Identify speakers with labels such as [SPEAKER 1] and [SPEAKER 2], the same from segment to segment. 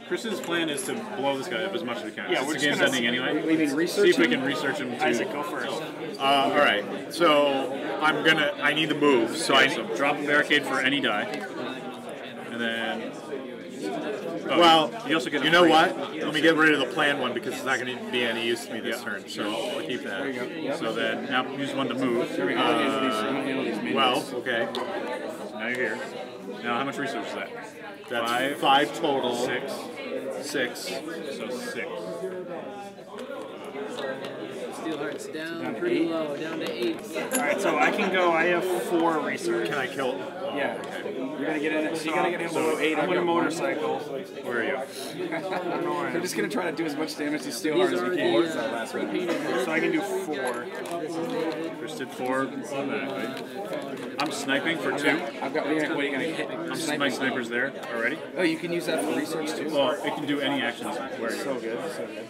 [SPEAKER 1] Chris's plan is to blow this guy up as much as we can.
[SPEAKER 2] Yeah,
[SPEAKER 1] Since
[SPEAKER 2] we're
[SPEAKER 1] the
[SPEAKER 2] just
[SPEAKER 1] game's
[SPEAKER 2] gonna
[SPEAKER 1] ending anyway.
[SPEAKER 3] We mean research.
[SPEAKER 1] See if we can research him too.
[SPEAKER 2] Isaac, go first.
[SPEAKER 4] All right. So I need the move. So
[SPEAKER 1] So drop a barricade for any die, and then. Oh,
[SPEAKER 4] well,
[SPEAKER 1] you also get.
[SPEAKER 4] You know what? Let me get rid of the plan one because it's not going to be any use to me this turn. So I'll keep that.
[SPEAKER 3] There you go. Yep.
[SPEAKER 1] So then now use one to move.
[SPEAKER 3] There we go. Handle these minions.
[SPEAKER 4] Well, okay.
[SPEAKER 1] Now you're here. Now how much research is that?
[SPEAKER 4] That's five total.
[SPEAKER 1] Six.
[SPEAKER 4] So 6.
[SPEAKER 5] Steel Heart's down pretty low, down to 8.
[SPEAKER 2] Alright, so I can go. I have 4 research.
[SPEAKER 4] Can I kill?
[SPEAKER 3] Yeah. You're gonna get in. So you gotta get him below 8.
[SPEAKER 2] I'm on a motorcycle.
[SPEAKER 1] Where are you?
[SPEAKER 2] I don't know where I
[SPEAKER 3] We're
[SPEAKER 2] am.
[SPEAKER 3] just gonna try to do as much damage to Steel Heart
[SPEAKER 5] These
[SPEAKER 3] as
[SPEAKER 5] are
[SPEAKER 3] we can.
[SPEAKER 5] the pre-painted.
[SPEAKER 2] So I can do 4.
[SPEAKER 5] This is David.
[SPEAKER 1] Chris did 4 automatically. I'm sniping for 2.
[SPEAKER 3] I've got. What are you gonna hit?
[SPEAKER 1] My sniper's there already.
[SPEAKER 3] Oh, you can use that for research too.
[SPEAKER 1] Well, it can do any actions where you
[SPEAKER 3] So good.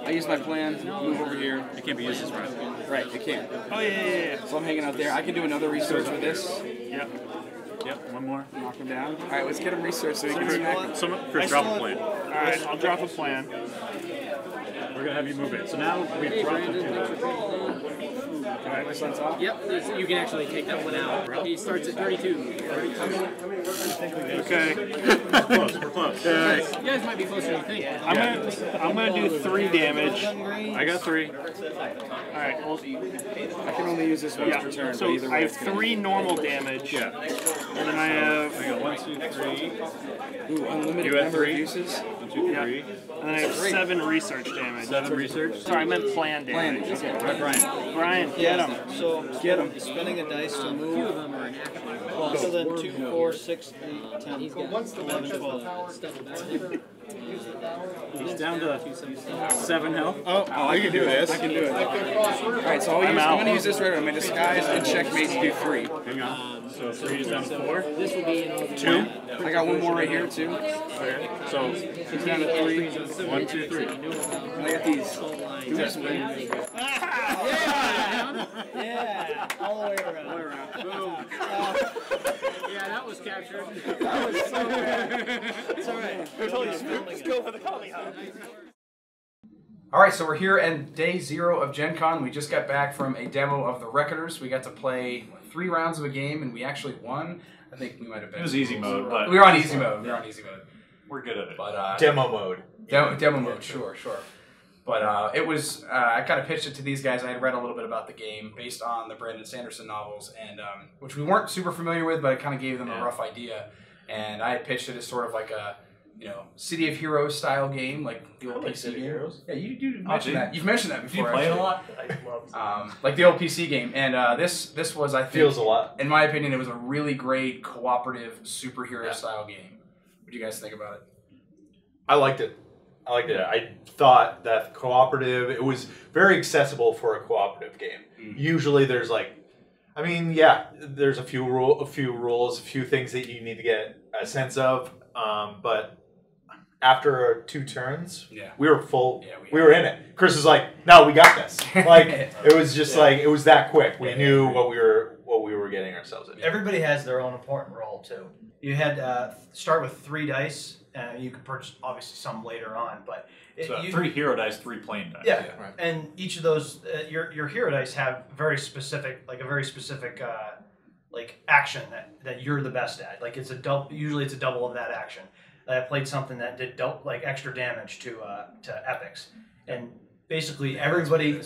[SPEAKER 3] I use my plan. Move over here.
[SPEAKER 1] It can't be used as round.
[SPEAKER 3] Right. It can't.
[SPEAKER 2] Oh, yeah.
[SPEAKER 3] So I'm hanging out there. I can do another research with this.
[SPEAKER 2] Yep.
[SPEAKER 1] Yep, one more.
[SPEAKER 3] Knock him down. All right. Let's get him research so he can smack him.
[SPEAKER 1] Chris, drop a plan.
[SPEAKER 2] Alright, I'll drop a plan.
[SPEAKER 1] We're gonna have you move in. So now we've
[SPEAKER 5] Hey,
[SPEAKER 1] dropped
[SPEAKER 5] Brandon, thanks for
[SPEAKER 1] it.
[SPEAKER 5] calling.
[SPEAKER 3] Alright, my son's off.
[SPEAKER 5] Yep, you can actually take that one out. He starts at 32.
[SPEAKER 2] Okay.
[SPEAKER 1] We're close.
[SPEAKER 5] You guys might be closer than you think.
[SPEAKER 2] I'm gonna do 3 damage.
[SPEAKER 1] I got 3.
[SPEAKER 2] Alright, well,
[SPEAKER 3] I can only use this once per turn.
[SPEAKER 2] so
[SPEAKER 3] but either way,
[SPEAKER 2] I have
[SPEAKER 3] it's gonna-
[SPEAKER 2] 3 normal damage.
[SPEAKER 1] Yeah.
[SPEAKER 2] And then I have
[SPEAKER 1] I got 1, 2, 3.
[SPEAKER 3] Ooh, unlimited
[SPEAKER 1] You had
[SPEAKER 3] number of
[SPEAKER 1] 3?
[SPEAKER 3] uses.
[SPEAKER 1] 1, 2, 3.
[SPEAKER 2] and then I have 7 research damage.
[SPEAKER 1] 7 research.
[SPEAKER 2] Sorry, I meant plan
[SPEAKER 3] Plan.
[SPEAKER 2] damage.
[SPEAKER 3] Okay.
[SPEAKER 1] Brian.
[SPEAKER 2] Brian, get him.
[SPEAKER 6] So
[SPEAKER 3] Get him.
[SPEAKER 6] spending a dice to
[SPEAKER 5] A few
[SPEAKER 6] move.
[SPEAKER 5] of them are in action.
[SPEAKER 6] Well, so then 2, 4, 6, 8, 10,
[SPEAKER 5] He's got
[SPEAKER 6] 11, 12.
[SPEAKER 5] stuff about him.
[SPEAKER 1] He's down to 7 health.
[SPEAKER 4] Oh, I can do this.
[SPEAKER 3] I can do it. Alright, so I'm going to use this right away. My disguise and checkmate to do 3.
[SPEAKER 1] Hang on. So 3 is down to 4.
[SPEAKER 5] This will be in all the
[SPEAKER 1] 2.
[SPEAKER 3] I got one more right here too.
[SPEAKER 1] Okay. So
[SPEAKER 3] He's down to 3.
[SPEAKER 1] 1, 2, 3.
[SPEAKER 3] And I got these. Do this one.
[SPEAKER 6] Yeah, all the way around.
[SPEAKER 1] Boom.
[SPEAKER 5] Yeah, that was captured.
[SPEAKER 6] It's all right. Let's go for the coffee.
[SPEAKER 3] Alright, so we're here at day 0 of Gen Con. We just got back from a demo of the Reckoners. We got to play 3 rounds of a game and we actually won. I think we might have been.
[SPEAKER 7] It was easy mode, but
[SPEAKER 3] we were on easy mode.
[SPEAKER 7] we're good at it.
[SPEAKER 3] But
[SPEAKER 4] Demo mode.
[SPEAKER 3] Demo mode, sure. But it was, I kind of pitched it to these guys. I had read a little bit about the game based on the Brandon Sanderson novels, and which we weren't super familiar with, but it kind of gave them a rough idea. And I had pitched it as sort of like a, City of Heroes style game, like the old PC
[SPEAKER 7] City of
[SPEAKER 3] game.
[SPEAKER 7] Heroes?
[SPEAKER 3] Yeah, you do mention that. You've mentioned that
[SPEAKER 7] Do
[SPEAKER 3] before.
[SPEAKER 7] you play it a
[SPEAKER 3] actually.
[SPEAKER 7] lot? I love
[SPEAKER 3] Like the old PC game, and this was, I think,
[SPEAKER 4] Feels a lot.
[SPEAKER 3] in my opinion, it was a really great cooperative superhero style game. What do you guys think about it?
[SPEAKER 4] I liked it. I thought that cooperative, it was very accessible for a cooperative game. Usually there's there's a few rules, a few things that you need to get a sense of. But after 2 turns, we were full. Yeah, we were in it. Chris was like, "No, we got this." Like it was just like it was that quick. We knew what we were getting ourselves into.
[SPEAKER 6] Everybody has their own important role too. You had start with 3 dice. You could purchase obviously some later on, but
[SPEAKER 7] So 3 hero dice, 3 plane dice.
[SPEAKER 6] Yeah, and each of those your hero dice have a very specific like action that you're the best at. Like it's a double. Usually it's a double of that action. I played something that did extra damage to epics, and basically everybody.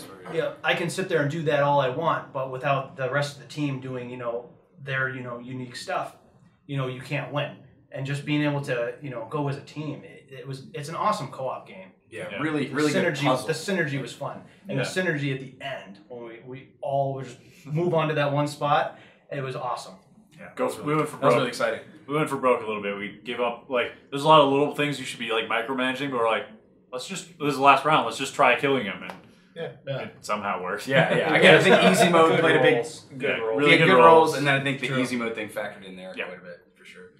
[SPEAKER 6] I can sit there and do that all I want, but without the rest of the team doing their unique stuff, you can't win. And just being able to go as a team, it's an awesome co-op game.
[SPEAKER 3] Yeah, really
[SPEAKER 6] The
[SPEAKER 3] good
[SPEAKER 6] synergy,
[SPEAKER 3] puzzle.
[SPEAKER 6] the synergy was fun, and the synergy at the end when we all would just move on to that one spot, it was awesome.
[SPEAKER 7] Yeah. We went for
[SPEAKER 3] That was
[SPEAKER 7] broke.
[SPEAKER 3] really exciting.
[SPEAKER 7] We went for broke a little bit. We gave up. Like, there's a lot of little things you should be like micromanaging, but we're like, this is the last round. Let's just try killing him, and it somehow works.
[SPEAKER 3] Yeah. Again, I think easy mode played a big.
[SPEAKER 7] Really
[SPEAKER 3] good
[SPEAKER 7] good
[SPEAKER 3] rolls,
[SPEAKER 7] rolls.
[SPEAKER 3] and then I think the easy mode thing factored in there quite a bit for sure.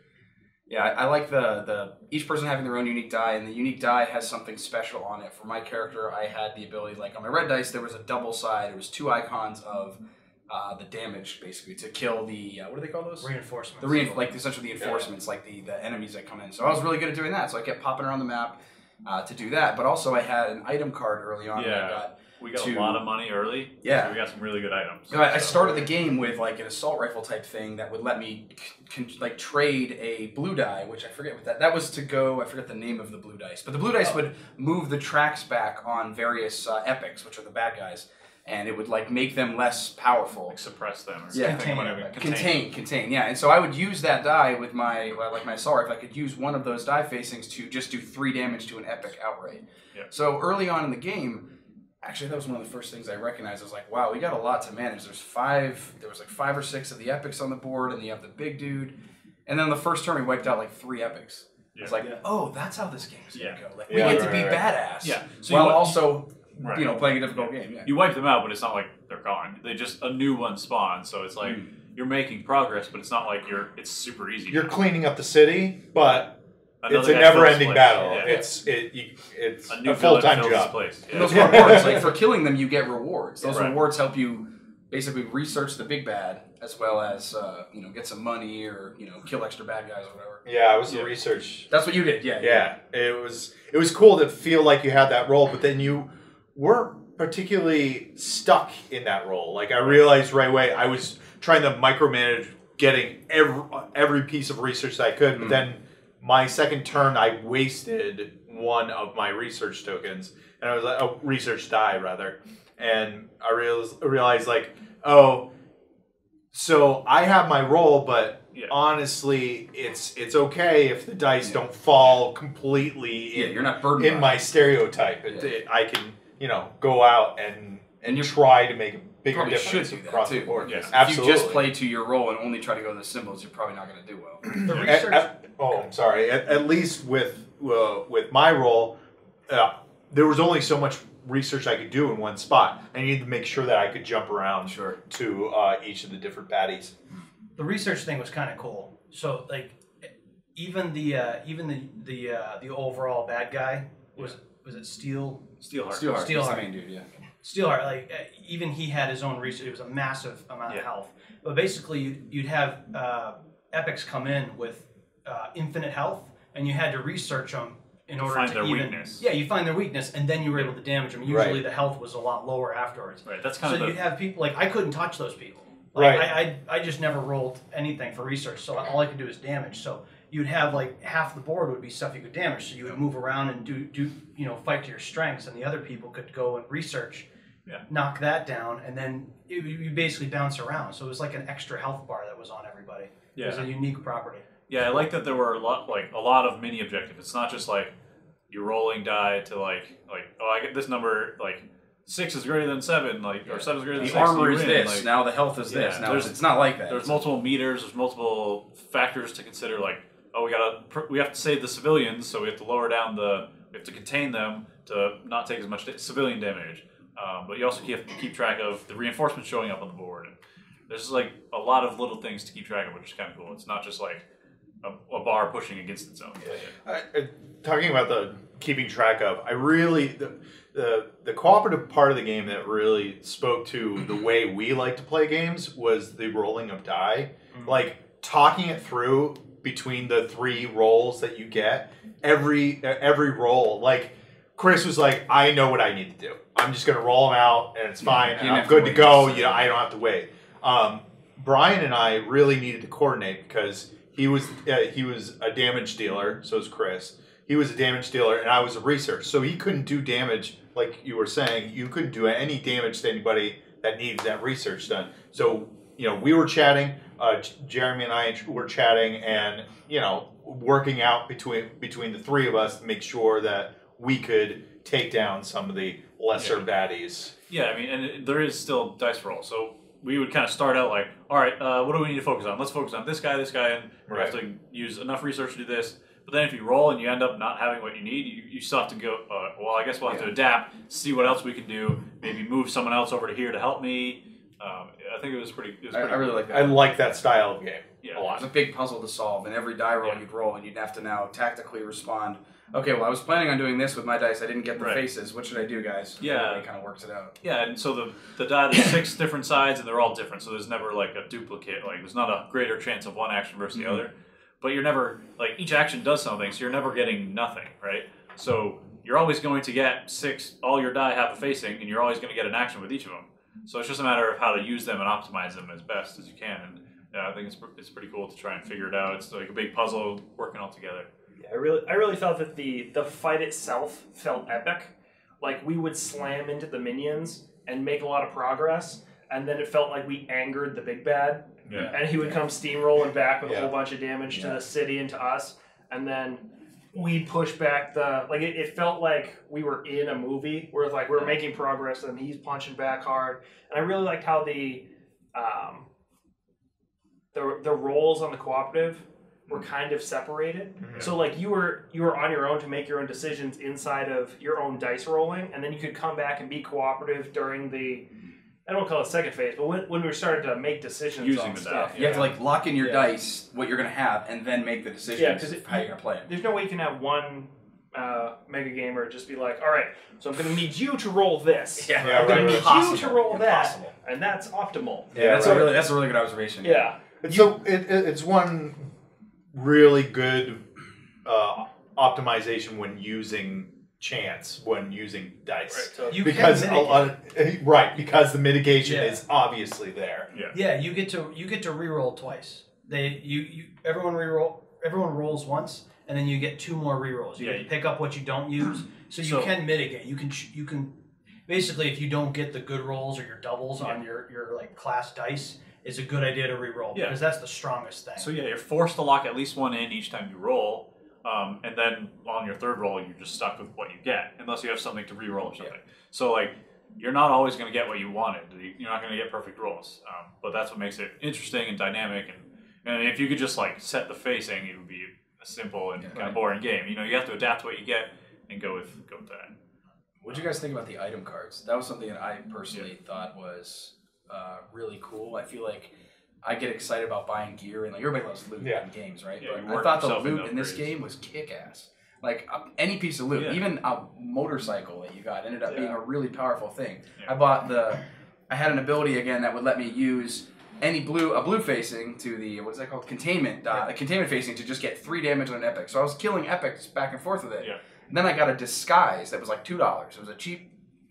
[SPEAKER 3] Yeah, I like the each person having their own unique die, and the unique die has something special on it. For my character, I had the ability, like on my red dice, there was a double side. It was 2 icons of the damage, basically, to kill the what do they call those?
[SPEAKER 6] Reinforcements.
[SPEAKER 3] Like essentially the enforcements, like the enemies that come in. So I was really good at doing that. So I kept popping around the map, to do that. But also I had an item card early on.
[SPEAKER 7] Yeah. We got a lot of money early.
[SPEAKER 3] Yeah.
[SPEAKER 7] So we got some really good items.
[SPEAKER 3] I started the game with like an assault rifle type thing that would let me like trade a blue die, which I forget what that was to go. I forget the name of the blue dice, but the blue dice would move the tracks back on various epics, which are the bad guys, and it would like make them less powerful,
[SPEAKER 7] like suppress them. Or
[SPEAKER 3] contain. Yeah, and so I would use that die with my my assault rifle. I could use one of those die facings to just do 3 damage to an epic outright.
[SPEAKER 7] Yeah.
[SPEAKER 3] So early on in the game. Actually, that was one of the first things I recognized. I was like, wow, we got a lot to manage. There was like 5 or 6 of the epics on the board, and you have the big dude. And then the first turn, we wiped out like 3 epics. Yeah. It's like, oh, that's how this game is going to go. Like, we get to be badass.
[SPEAKER 7] Yeah.
[SPEAKER 3] So while also, playing a difficult game. Yeah.
[SPEAKER 7] You wipe them out, but it's not like they're gone. They just, a new one spawns. So it's like, you're making progress, but it's not like it's super easy.
[SPEAKER 4] You're cleaning up the city, but... it's a never-ending battle. Yeah. It's a full-time job.
[SPEAKER 3] Yeah. Those rewards, like for killing them, you get rewards. Those rewards help you basically research the big bad, as well as get some money or kill extra bad guys or whatever.
[SPEAKER 4] Yeah, it was the research.
[SPEAKER 3] That's what you did. Yeah.
[SPEAKER 4] It was cool to feel like you had that role, but then you weren't particularly stuck in that role. Like I realized right away, I was trying to micromanage getting every piece of research that I could, but then. My second turn, I wasted one of my research tokens, and I was like, a research die rather, and I realized like, oh, so I have my roll, but honestly, it's okay if the dice don't fall completely
[SPEAKER 3] you're not burdened
[SPEAKER 4] in my stereotype. I can go out and you try to make a bigger difference across the board.
[SPEAKER 3] Yes. Absolutely. If you just play to your roll and only try to go to the symbols, you're probably not going to do well.
[SPEAKER 6] The research.
[SPEAKER 4] I'm sorry. At least with my role, there was only so much research I could do in one spot. I needed to make sure that I could jump around to each of the different baddies.
[SPEAKER 6] The research thing was kind of cool. So like, even the overall bad guy was it Steelheart?
[SPEAKER 3] Steelheart. He's the main dude. Yeah.
[SPEAKER 6] Steelheart, like even he had his own research. It was a massive amount of health. But basically, you'd have epics come in with infinite health, and you had to research them in order
[SPEAKER 7] find
[SPEAKER 6] to
[SPEAKER 7] their
[SPEAKER 6] even
[SPEAKER 7] weakness.
[SPEAKER 6] Yeah, you find their weakness, and then you were able to damage them. Usually, the health was a lot lower afterwards.
[SPEAKER 7] Right. That's kind of
[SPEAKER 6] you'd have people like I couldn't touch those people. Like, I just never rolled anything for research, so all I could do is damage. So you'd have like half the board would be stuff you could damage. So you would move around and do fight to your strengths, and the other people could go and research, knock that down, and then you basically bounce around. So it was like an extra health bar that was on everybody.
[SPEAKER 7] Yeah.
[SPEAKER 6] It was a unique property.
[SPEAKER 7] Yeah, I like that there were a lot of mini objectives. It's not just like you're rolling die to like I get this number 6 is greater than 7, or 7 is greater than 6.
[SPEAKER 3] The armor is this. Now the health is this. Now it's not like that.
[SPEAKER 7] There's multiple meters. There's multiple factors to consider. Like, oh, we have to save the civilians, so we have to lower down we have to contain them to not take as much civilian damage. But you also have to keep track of the reinforcements showing up on the board. And there's like a lot of little things to keep track of, which is kind of cool. It's not just like a bar pushing against its own.
[SPEAKER 4] Talking about the keeping track of, I really the cooperative part of the game that really spoke to the way we like to play games was the rolling of die. Like talking it through between the 3 rolls that you get, every roll. Like Chris was like, I know what I need to do. I'm just going to roll them out, and it's fine, and I'm good to go. I don't have to wait. Brian and I really needed to coordinate because he was a damage dealer, so was Chris. He was a damage dealer, and I was a researcher. So he couldn't do damage, like you were saying. You couldn't do any damage to anybody that needs that research done. So, we were chatting. Jeremy and I were chatting and, working out between the 3 of us to make sure that we could take down some of the lesser baddies.
[SPEAKER 7] Yeah, I mean, and there is still dice roll. So we would kind of start out like, all right, what do we need to focus on? Let's focus on this guy, and we have to use enough research to do this. But then if you roll and you end up not having what you need, you still have to go, well, I guess we'll have to adapt, see what else we can do, maybe move someone else over to here to help me. I think it was pretty
[SPEAKER 3] I really like that.
[SPEAKER 4] I like that style of game a lot.
[SPEAKER 3] It's a big puzzle to solve, and every die roll you'd roll, and you'd have to now tactically respond. Okay, well, I was planning on doing this with my dice. I didn't get the faces. What should I do, guys?
[SPEAKER 7] Yeah.
[SPEAKER 3] It kind of works it out.
[SPEAKER 7] Yeah, and so the die, there's 6 different sides, and they're all different, so there's never, like, a duplicate. Like, there's not a greater chance of one action versus the other. But you're never, like, each action does something, so you're never getting nothing, right? So you're always going to get 6. All your die have a facing, and you're always going to get an action with each of them. So it's just a matter of how to use them and optimize them as best as you can. And I think it's pretty cool to try and figure it out. It's like a big puzzle working all together.
[SPEAKER 2] Yeah, I really felt that the fight itself felt epic. Like we would slam into the minions and make a lot of progress, and then it felt like we angered the big bad.
[SPEAKER 7] Yeah.
[SPEAKER 2] And he would come steamrolling back with a whole bunch of damage to the city and to us, and then we'd push back it felt like we were in a movie where it's like we were making progress and he's punching back hard. And I really liked how the roles on the cooperative were kind of separated. So like you were on your own to make your own decisions inside of your own dice rolling, and then you could come back and be cooperative during the, I don't call it second phase, but when we started to make decisions
[SPEAKER 7] using
[SPEAKER 2] on
[SPEAKER 7] the
[SPEAKER 2] stuff.
[SPEAKER 7] die.
[SPEAKER 3] You have to like lock in your dice, what you're going to have, and then make the decisions
[SPEAKER 2] because
[SPEAKER 3] how you're going to play it.
[SPEAKER 2] There's no way you can have one mega gamer just be like, all right, so I'm going to need you to roll this.
[SPEAKER 3] Yeah,
[SPEAKER 2] I'm going to need you to roll
[SPEAKER 3] Impossible.
[SPEAKER 2] that, and that's optimal.
[SPEAKER 3] Yeah, that's a really good observation.
[SPEAKER 2] Yeah.
[SPEAKER 4] So it's one really good optimization when using chance, when using dice.
[SPEAKER 6] Right, so you
[SPEAKER 4] because
[SPEAKER 6] can
[SPEAKER 4] because the mitigation is obviously there.
[SPEAKER 6] Yeah, you get to re-roll twice. Everyone rolls once, and then you get 2 more re-rolls. You get to pick up what you don't use, so you can mitigate. You can basically, if you don't get the good rolls or your doubles on your like class dice, it's a good idea to re-roll because that's the strongest thing.
[SPEAKER 7] So you're forced to lock at least one in each time you roll. And then on your third roll, you're just stuck with what you get, unless you have something to re-roll or something. So like, you're not always going to get what you wanted. You're not going to get perfect rolls. But that's what makes it interesting and dynamic. And if you could just like set the facing, it would be a simple and kind of boring game. You have to adapt to what you get and go with that.
[SPEAKER 3] What did you guys think about the item cards? That was something that I personally thought was really cool. I feel like I get excited about buying gear, and like everybody loves loot in games, right?
[SPEAKER 7] Yeah,
[SPEAKER 3] but I thought the loot in this game was kick-ass. Like any piece of loot, even a motorcycle that you got ended up being a really powerful thing. I had an ability again that would let me use a blue facing to the, what is that called? Containment. A containment facing to just get 3 damage on an epic. So I was killing epics back and forth with it. And then I got a disguise that was like $2. It was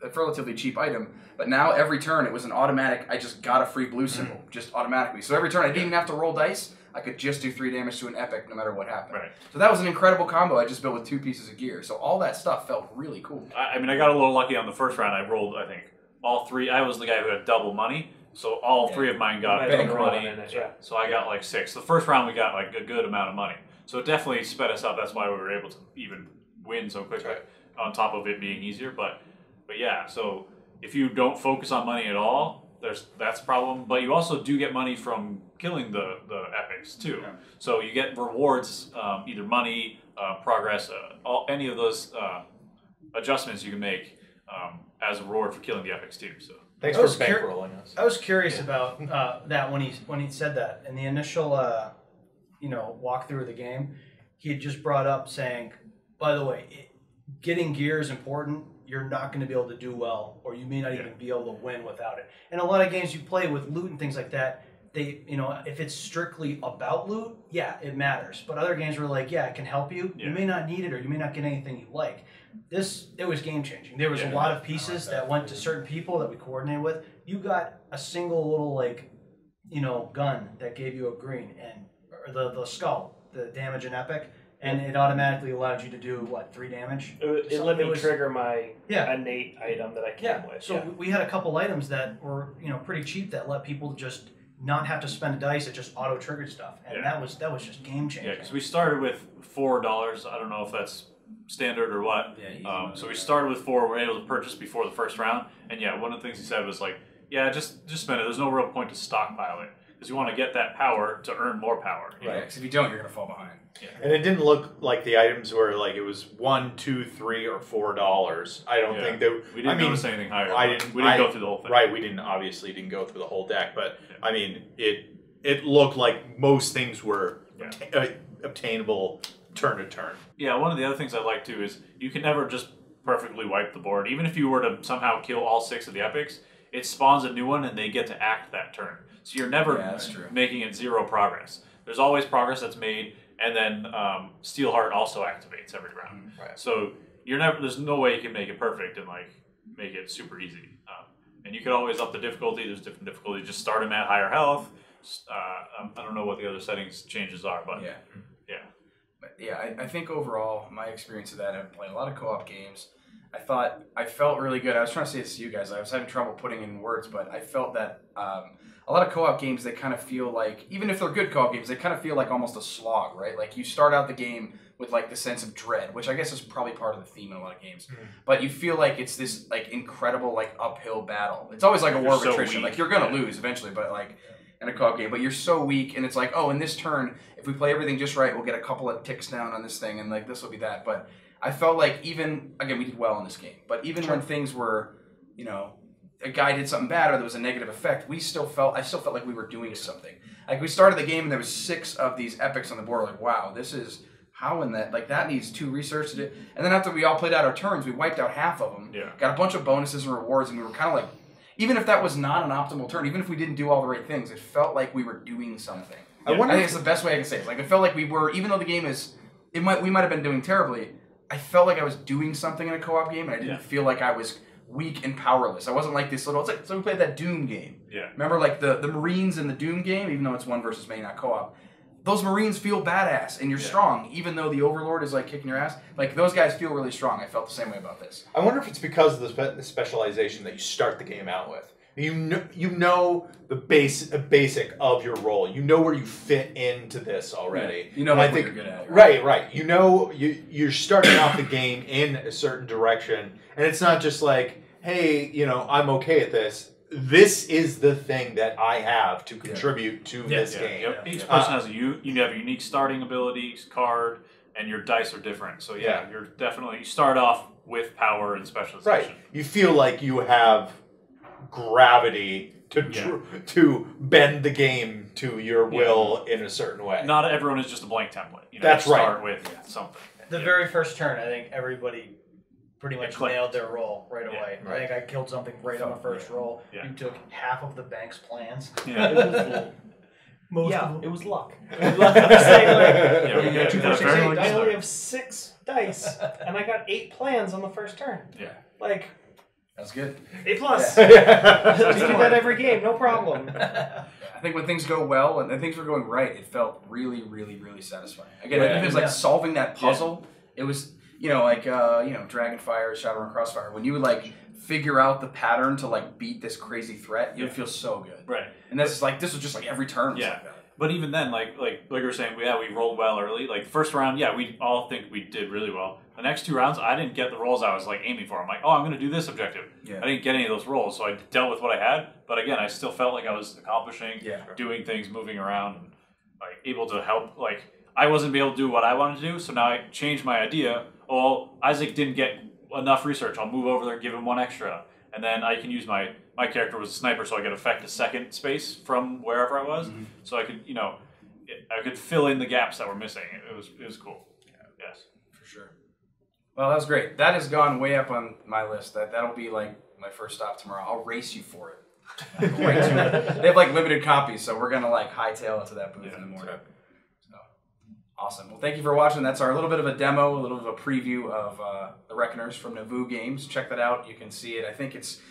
[SPEAKER 3] a relatively cheap item, but now every turn it was an automatic. I just got a free blue symbol just automatically. So every turn I didn't even have to roll dice. I could just do 3 damage to an epic no matter what happened.
[SPEAKER 7] Right.
[SPEAKER 3] So that was an incredible combo I just built with 2 pieces of gear. So all that stuff felt really cool.
[SPEAKER 7] I got a little lucky on the first round. I rolled, I think, all 3. I was the guy who had double money, so all 3 of mine got double money. So I got like 6. The first round we got like a good amount of money. So it definitely sped us up. That's why we were able to even win so quickly. On top of it being easier, but yeah. So if you don't focus on money at all, that's a problem. But you also do get money from killing the epics too. So you get rewards, either money, progress, any of those adjustments you can make as a reward for killing the epics too. So
[SPEAKER 4] thanks for bankrolling us.
[SPEAKER 6] I was curious about that when he said that in the initial walkthrough of the game. He had just brought up saying, by the way, getting gear is important. You're not going to be able to do well, or you may not even be able to win without it. And a lot of games you play with loot and things like that, if it's strictly about loot, it matters. But other games were like, it can help you. You may not need it, or you may not get anything you like. It was game changing. There was a lot of pieces that went to certain people that we coordinated with. You got a single little gun that gave you a green, or the skull, the damage in epic. And it automatically allowed you to do, 3 damage?
[SPEAKER 2] It let me trigger my innate item that I came with.
[SPEAKER 6] So we had a couple items that were pretty cheap that let people just not have to spend a dice. It just auto-triggered stuff. And that was just game-changing.
[SPEAKER 7] Yeah, because we started with $4. I don't know if that's standard or what. So we started with 4. We were able to purchase before the first round. And one of the things he said was like, just spend it. There's no real point to stockpile it. Because you want to get that power to earn more power.
[SPEAKER 3] Right, because if you don't, you're going to fall behind.
[SPEAKER 4] And it didn't look like the items were like it was $1, $2, $3, or $4. I don't think that
[SPEAKER 7] we didn't notice anything higher. We didn't go through the whole thing.
[SPEAKER 4] Right, we didn't go through the whole deck, but I mean it looked like most things were obtainable turn to turn.
[SPEAKER 7] Yeah, one of the other things I like too is you can never just perfectly wipe the board. Even if you were to somehow kill all 6 of the epics, it spawns a new one and they get to act that turn. So you're never making it 0 progress. There's always progress that's made. And then Steelheart also activates every round. So, There's no way you can make it perfect and like make it super easy. And you could always up the difficulty. There's different difficulties. Just start them at higher health. I don't know what the other settings changes are, but yeah.
[SPEAKER 3] But yeah, I think overall, my experience of that, I've played a lot of co-op games. I felt really good. I was trying to say this to you guys. I was having trouble putting in words, but I felt that a lot of co-op games, they kind of feel like, even if they're good co-op games, they kind of feel like almost a slog, right? Like you start out the game with like the sense of dread, which I guess is probably part of the theme in a lot of games. But you feel like it's this like incredible like uphill battle. It's always like a war of attrition. Like you're gonna lose eventually, but like in a co-op game, but you're so weak, and it's like, oh, in this turn, if we play everything just right, we'll get a couple of ticks down on this thing, and like this will be that. But I felt like even, again, we did well in this game, but even when things were, you know, a guy did something bad or there was a negative effect, I still felt like we were doing something. Like we started the game and there was 6 of these epics on the board. Like, wow, this is how in that, like that needs 2 research to do. And then after we all played out our turns, we wiped out half of them, got a bunch of bonuses and rewards, and we were kind of like, even if that was not an optimal turn, even if we didn't do all the right things, it felt like we were doing something. I think it's the best way I can say it. Like it felt like we were, even though the game is, we might have been doing terribly, I felt like I was doing something in a co-op game, and I didn't feel like I was weak and powerless. I wasn't like this little. It's like, so we played that Doom game. Remember, like the Marines in the Doom game, even though it's 1 versus many, not co-op. Those Marines feel badass, and you're strong, even though the Overlord is like kicking your ass. Like those guys feel really strong. I felt the same way about this.
[SPEAKER 4] I wonder if it's because of the specialization that you start the game out with. You know the basic of your role. You know where you fit into this already.
[SPEAKER 3] You know what you're good at.
[SPEAKER 4] Right. You know you're starting off the game in a certain direction, and it's not just like, hey, you know, I'm okay at this. This is the thing that I have to contribute to this game.
[SPEAKER 7] Yep. Each person has you have a unique starting abilities card, and your dice are different. So you're definitely, you start off with power and specialization.
[SPEAKER 4] Right. You feel like you have gravity to bend the game to your will in a certain way.
[SPEAKER 7] Not everyone is just a blank template. You know,
[SPEAKER 4] That's
[SPEAKER 7] you
[SPEAKER 4] right.
[SPEAKER 7] Start with something.
[SPEAKER 6] The very first turn, I think everybody pretty much nailed their roll right away. I think I killed something right on the first roll. You took half of the bank's plans.
[SPEAKER 2] It was luck.
[SPEAKER 6] It was luck.
[SPEAKER 2] I only have 6 dice, and I got 8 plans on the first turn. Like,
[SPEAKER 3] that's good.
[SPEAKER 2] A+. We do that every game, no problem.
[SPEAKER 3] I think when things go well and things were going right, it felt really, really, really satisfying. Again, I think it was like solving that puzzle. It was, like Dragonfire, Shadowrun Crossfire. When you would like figure out the pattern to like beat this crazy threat, you would feel so good.
[SPEAKER 7] Right.
[SPEAKER 3] And this was just like every turn. Was like that.
[SPEAKER 7] But even then, like you were saying, we rolled well early. Like first round, we all think we did really well. The next 2 rounds, I didn't get the rolls I was like aiming for. I'm like, oh, I'm going to do this objective. I didn't get any of those rolls, so I dealt with what I had. But again, I still felt like I was accomplishing, doing things, moving around, and like able to help. Like I wasn't able to do what I wanted to do, so now I changed my idea. Oh, Isaac didn't get enough research. I'll move over there and give him 1 extra, and then I can use my character was a sniper, so I could affect a second space from wherever I was, so I could I could fill in the gaps that were missing. It was cool. Yes, for sure.
[SPEAKER 3] Well, that was great. That has gone way up on my list. That'll be like my first stop tomorrow. I'll race you for it. They have like limited copies, so we're gonna like hightail it to that booth in the morning. So awesome. Well, thank you for watching. That's our little bit of a demo, a little bit of a preview of the Reckoners from Nauvoo Games. Check that out. You can see it. I think it's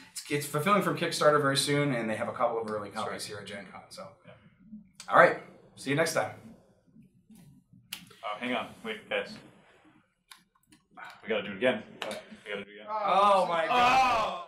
[SPEAKER 3] fulfilling from Kickstarter very soon, and they have a couple of early copies here at Gen Con. So, all right. See you next time.
[SPEAKER 7] Hang on. Wait, guys. We gotta do it again. We gotta do it again.
[SPEAKER 3] Oh my God.